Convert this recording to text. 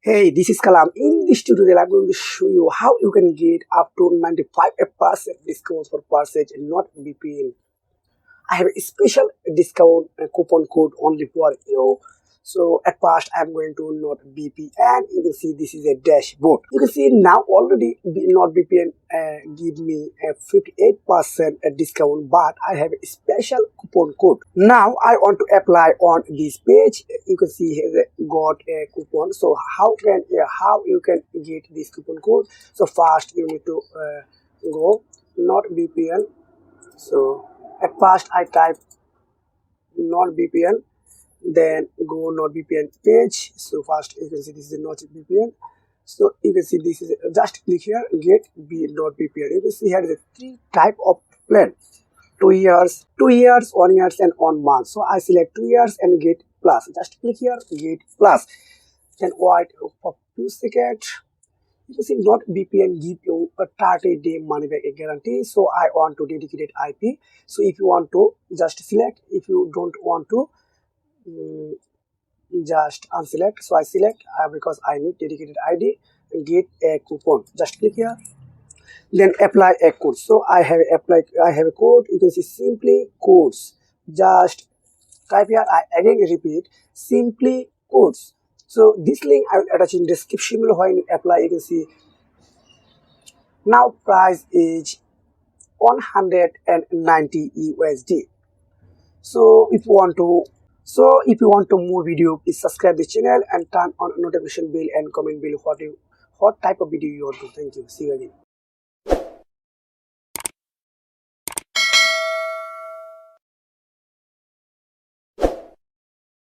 Hey, this is Kalam. In this tutorial, I'm going to show you how you can get up to 95% discount for purchase in Nordvpn. I have a special discount coupon code only for you. So at first I'm going to Nordvpn. You can see this is a dashboard. You can see now already Nordvpn give me a 58% discount, but I have a special coupon code. Now I want to apply on this page. You can see here got a coupon. So how you can get this coupon code? So first you need to go Nordvpn. So at first I type Nordvpn, then go Nordvpn page. So first you can see this is a Nordvpn. So you can see this is just click here, get Nordvpn. You can see here is a three type of plan: 2 years, 1 year, and 1 month. So I select 2 years and get plus. Just click here, get plus. Then wait for few seconds. You can see Nordvpn give you a 30-day money back guarantee. So I want to dedicated IP. So if you want to just select, if you don't want to just unselect. So I select because I need dedicated ID. Get a coupon. Just click here. Then apply a code. So I have a code. You can see simply codes. Just type here. I again repeat simply codes. So this link I will attach in description below. When you apply, you can see now price is 190 USD. So if you want to more video, please subscribe the channel and turn on notification bell and comment below what type of video you want to. Thank you. See you again.